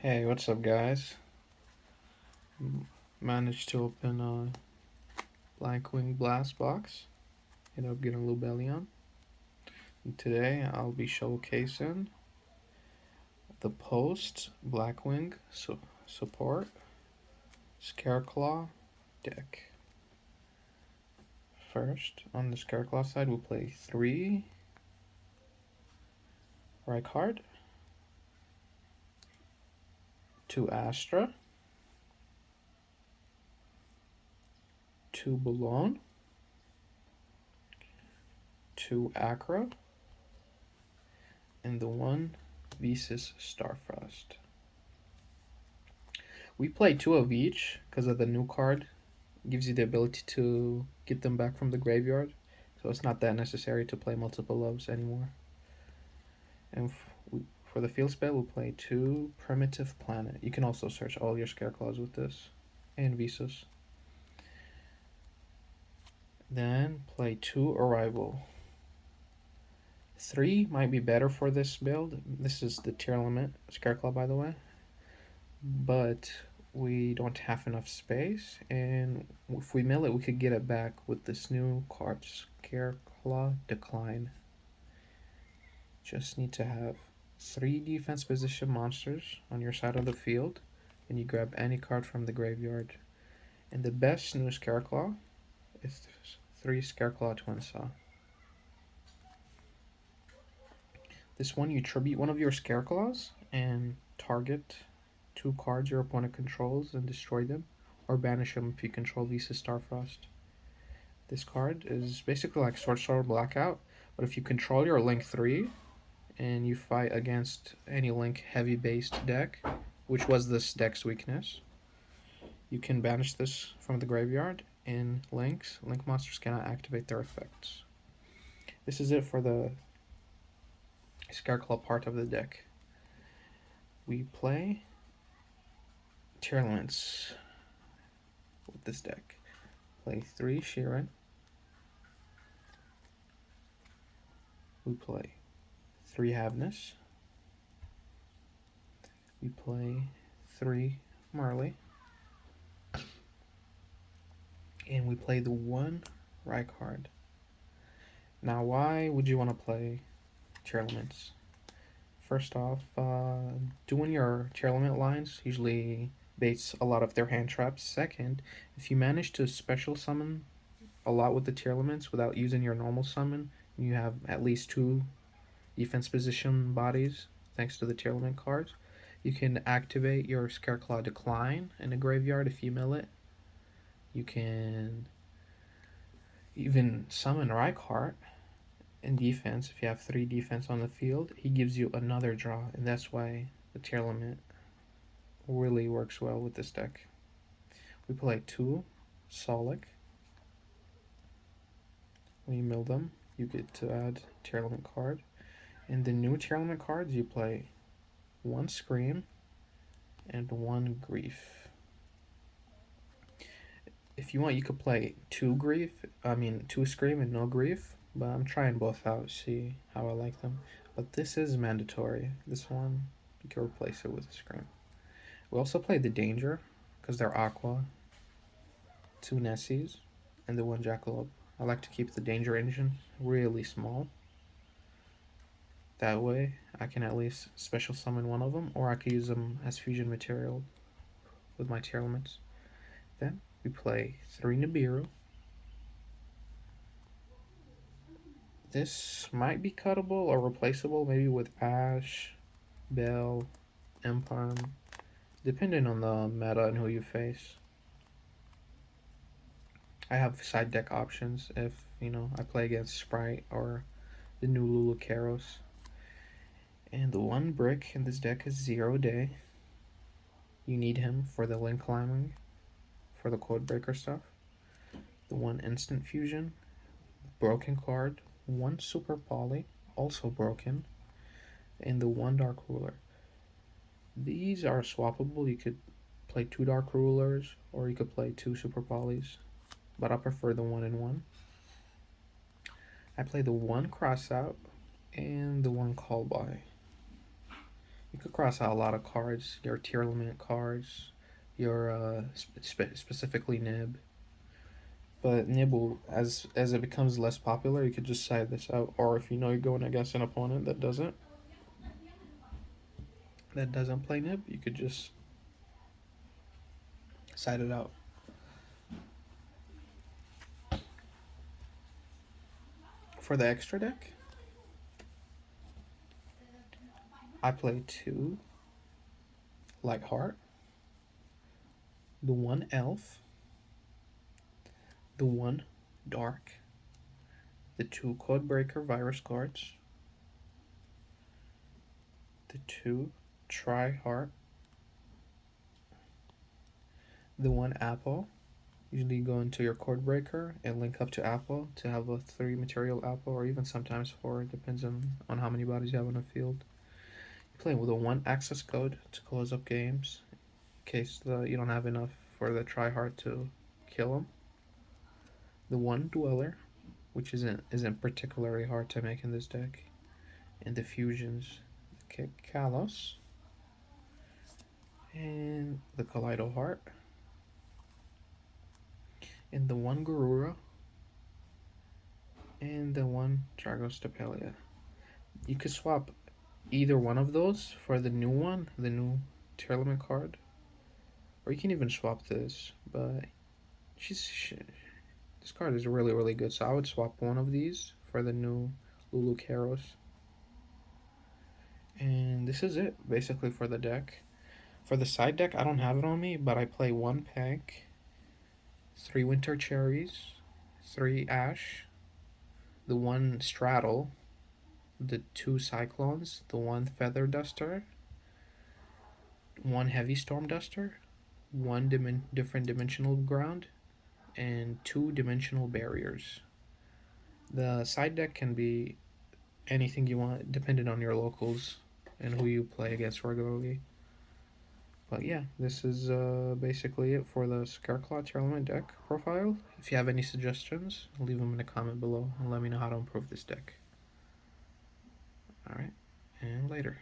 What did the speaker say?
Hey, what's up, guys? Managed to open a Darkwing Blast box. Ended up getting a little belly on. And today I'll be showcasing the post Blackwing support Scareclaw deck. First, on the Scareclaw side, we'll play 3 Rykard, 2 Astra, 2 Balloon, 2 Acro, and the 1 Visas Starfrost. We play 2 of each because of the new card. It gives you the ability to get them back from the graveyard, so it's not that necessary to play multiple loves anymore. And for the field spell, we'll play 2 Primitive Planet. You can also search all your Scareclaws with this, and Visas. Then play 2 Arrival. 3 might be better for this build. This is the Tearlaments Scareclaw, by the way. But we don't have enough space, and if we mill it, we could get it back with this new card, Scareclaw Decline. Just need to have 3 defense position monsters on your side of the field, and you grab any card from the graveyard. And the best new Scareclaw is 3 Scareclaw Twin Saw. This one, you tribute one of your Scareclaws and target 2 cards your opponent controls and destroy them, or banish them if you control Visas Starfrost. This card is basically like Sorcerer Blackout, but if you control your Link 3 and you fight against any Link heavy based deck, which was this deck's weakness, you can banish this from the graveyard, and Link monsters cannot activate their effects. This is it for the Scareclaw part of the deck. We play Tearlaments with this deck. Play 3 Sheeran. We play 3 Havness. We play 3 Marley. And we play the 1 Rykard. Now, why would you want to play Tearlaments? First off, doing your Tearlament lines usually baits a lot of their hand traps. Second, if you manage to special summon a lot with the Tearlaments without using your normal summon, you have at least 2 defense position bodies thanks to the Tearlament cards. You can activate your Scareclaw Decline in the graveyard if you mill it. You can even summon Rykard in defense. If you have 3 defense on the field, he gives you another draw, and that's why the Tearlament really works well with this deck. We play 2 Solic. When you mill them, you get to add Tearlament card. In the new Tearlament cards, you play 1 Scream and 1 Grief. If you want, you could play 2 Scream and no Grief, but I'm trying both out, see how I like them. But this is mandatory. This one, you can replace it with a Scream. We also play the Danger, because they're Aqua, 2 Nessies, and the 1 Jackalope. I like to keep the Danger engine really small. That way, I can at least special summon one of them, or I could use them as fusion material with my Tearlaments. Then we play 3 Nibiru. This might be cuttable or replaceable, maybe with Ash, Bell, Empire, depending on the meta and who you face. I have side deck options if, I play against Sprite or the new Lulu Karos. And the 1 brick in this deck is 0 Day. You need him for the link climbing, for the code breaker stuff. The 1 instant fusion, broken card, 1 super poly, also broken, and the 1 dark ruler. These are swappable. You could play 2 dark rulers, or you could play 2 super polys, but I prefer the 1 and 1. I play the 1 crossout and the 1 call by. You could across a lot of cards, your Tearlament cards, your specifically Nib. But Nib will, as it becomes less popular, you could just side this out. Or if you know you're going against an opponent that doesn't play Nib, you could just side it out. For the extra deck, I play 2 Lightheart, the 1 Elf, the 1 Dark, the 2 Codebreaker Virus cards, the 2 Tryheart, the 1 Apple. Usually go into your Codebreaker and link up to Apple to have a 3 material Apple, or even sometimes 4. It depends on how many bodies you have on the field. You play with a 1 access code to close up games in case you don't have enough for the Tryhard to kill them. The 1 Dweller, which isn't particularly hard to make in this deck. And the fusions, the Kalos, and the Kaleido Heart, and the 1 Garura, and the 1 Dragostapelia. You could swap either one of those for the new one, the new Tearlament card, or you can even swap this. But this card is really, really good, so I would swap one of these for the new Lulu Karos. And this is it, basically, for the deck. For the side deck, I don't have it on me, but I play 1 Pank, 3 Winter Cherries, 3 Ash, the 1 Straddle, the 2 Cyclones, the 1 Feather Duster, 1 Heavy Storm Duster, 1 different dimensional ground, and 2 dimensional barriers. The side deck can be anything you want, depending on your locals and who you play against regularly. But yeah, this is basically it for the Scareclaw Tearlament deck profile. If you have any suggestions, leave them in the comment below and let me know how to improve this deck. Alright, and later.